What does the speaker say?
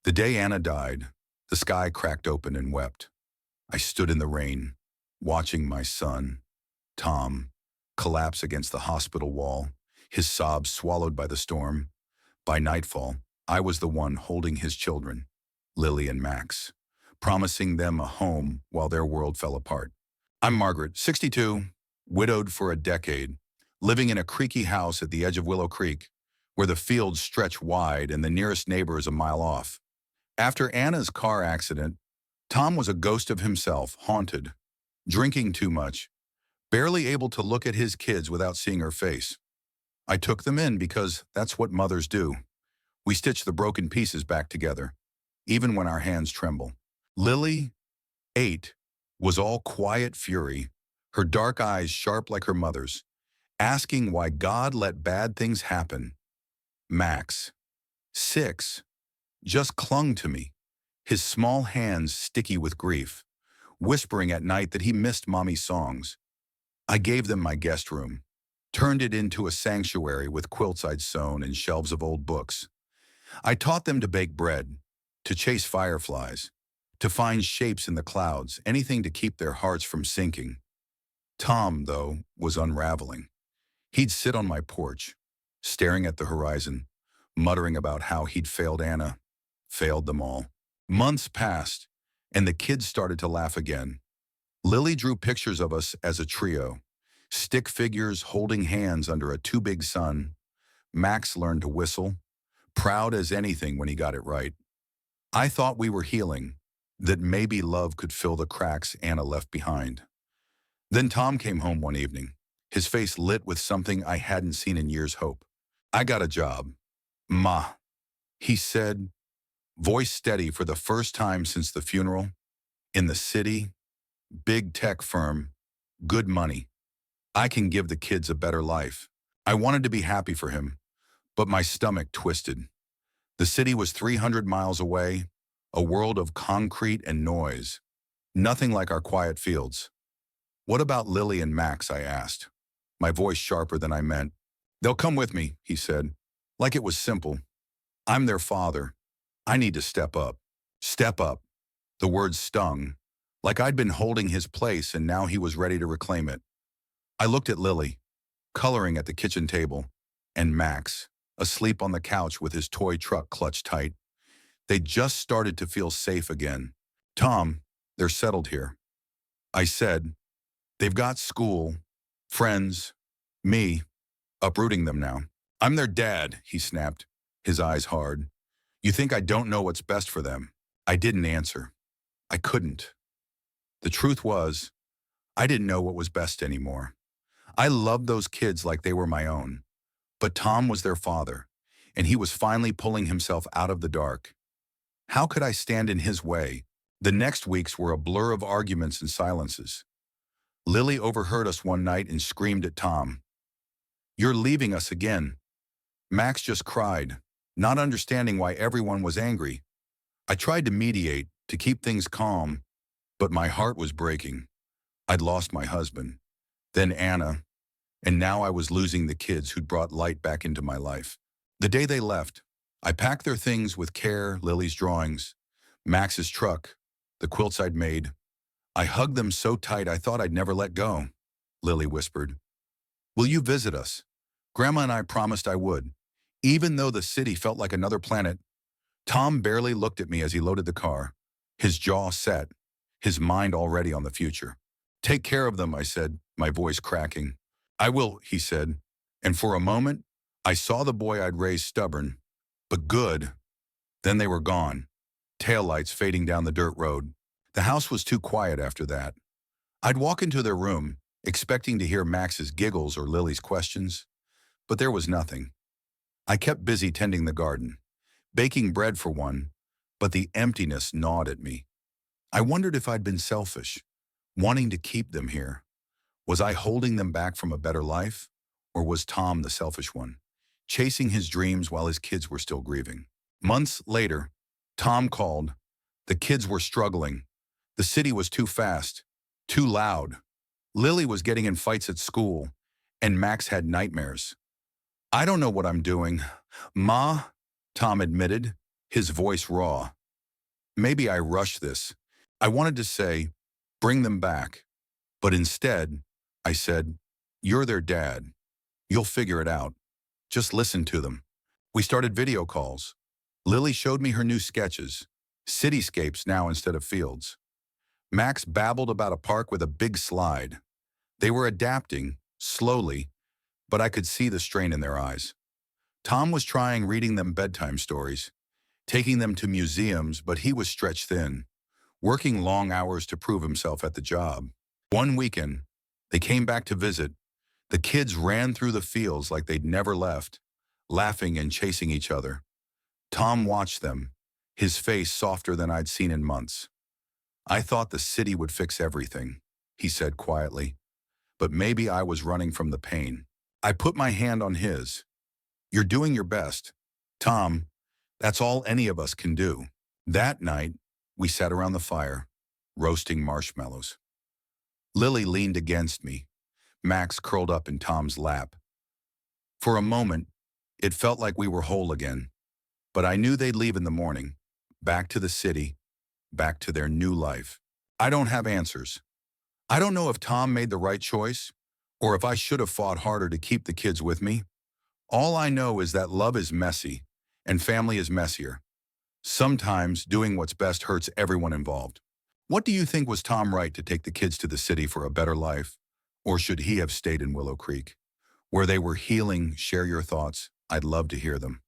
The day Anna died, the sky cracked open and wept. I stood in the rain, watching my son, Tom, collapse against the hospital wall, his sobs swallowed by the storm. By nightfall, I was the one holding his children, Lily and Max, promising them a home while their world fell apart. I'm Margaret, 62, widowed for a decade, living in a creaky house at the edge of Willow Creek, where the fields stretch wide and the nearest neighbor is a mile off. After Anna's car accident, Tom was a ghost of himself, haunted, drinking too much, barely able to look at his kids without seeing her face. I took them in because that's what mothers do. We stitch the broken pieces back together, even when our hands tremble. Lily, 8, was all quiet fury, her dark eyes sharp like her mother's, asking why God let bad things happen. Max, 6, just clung to me, his small hands sticky with grief, whispering at night that he missed Mommy's songs. I gave them my guest room, turned it into a sanctuary with quilts I'd sewn and shelves of old books. I taught them to bake bread, to chase fireflies, to find shapes in the clouds, anything to keep their hearts from sinking. Tom, though, was unraveling. He'd sit on my porch, staring at the horizon, muttering about how he'd failed Anna, failed them all. Months passed, and the kids started to laugh again. Lily drew pictures of us as a trio, stick figures holding hands under a too big sun. Max learned to whistle, proud as anything when he got it right. I thought we were healing, that maybe love could fill the cracks Anna left behind. Then Tom came home one evening, his face lit with something I hadn't seen in years' hope. I got a job. Ma, he said, voice steady for the first time since the funeral. In the city, big tech firm, good money. I can give the kids a better life. I wanted to be happy for him, but my stomach twisted. The city was 300 miles away, a world of concrete and noise. Nothing like our quiet fields. What about Lily and Max, I asked, my voice sharper than I meant. They'll come with me, he said, like it was simple. I'm their father. I need to step up. Step up. The words stung, like I'd been holding his place and now he was ready to reclaim it. I looked at Lily, coloring at the kitchen table, and Max, asleep on the couch with his toy truck clutched tight. They'd just started to feel safe again. Tom, they're settled here. I said, they've got school, friends, me, uprooting them now. I'm their dad, he snapped, his eyes hard. You think I don't know what's best for them? I didn't answer. I couldn't. The truth was, I didn't know what was best anymore. I loved those kids like they were my own. But Tom was their father, and he was finally pulling himself out of the dark. How could I stand in his way? The next weeks were a blur of arguments and silences. Lily overheard us one night and screamed at Tom. You're leaving us again. Max just cried, not understanding why everyone was angry. I tried to mediate, to keep things calm, but my heart was breaking. I'd lost my husband, then Anna, and now I was losing the kids who'd brought light back into my life. The day they left, I packed their things with care, Lily's drawings, Max's truck, the quilts I'd made. I hugged them so tight I thought I'd never let go. Lily whispered, will you visit us? Grandma and I promised I would. Even though the city felt like another planet, Tom barely looked at me as he loaded the car, his jaw set, his mind already on the future. Take care of them, I said, my voice cracking. I will, he said, and for a moment, I saw the boy I'd raised stubborn, but good. Then they were gone, taillights fading down the dirt road. The house was too quiet after that. I'd walk into their room, expecting to hear Max's giggles or Lily's questions, but there was nothing. I kept busy tending the garden, baking bread for one, but the emptiness gnawed at me. I wondered if I'd been selfish, wanting to keep them here. Was I holding them back from a better life? Or was Tom the selfish one, chasing his dreams while his kids were still grieving? Months later, Tom called. The kids were struggling. The city was too fast, too loud. Lily was getting in fights at school, and Max had nightmares. I don't know what I'm doing. Ma, Tom admitted, his voice raw. Maybe I rushed this. I wanted to say, bring them back. But instead, I said, you're their dad. You'll figure it out. Just listen to them. We started video calls. Lily showed me her new sketches, cityscapes now instead of fields. Max babbled about a park with a big slide. They were adapting, slowly, but I could see the strain in their eyes. Tom was trying reading them bedtime stories, taking them to museums, but he was stretched thin, working long hours to prove himself at the job. One weekend, they came back to visit. The kids ran through the fields like they'd never left, laughing and chasing each other. Tom watched them, his face softer than I'd seen in months. I thought the city would fix everything, he said quietly, but maybe I was running from the pain. I put my hand on his. You're doing your best. Tom, that's all any of us can do. That night, we sat around the fire, roasting marshmallows. Lily leaned against me. Max curled up in Tom's lap. For a moment, it felt like we were whole again, but I knew they'd leave in the morning, back to the city, back to their new life. I don't have answers. I don't know if Tom made the right choice, or if I should have fought harder to keep the kids with me. All I know is that love is messy, and family is messier. Sometimes doing what's best hurts everyone involved. What do you think, was Tom right to take the kids to the city for a better life? Or should he have stayed in Willow Creek, where they were healing? Share your thoughts. I'd love to hear them.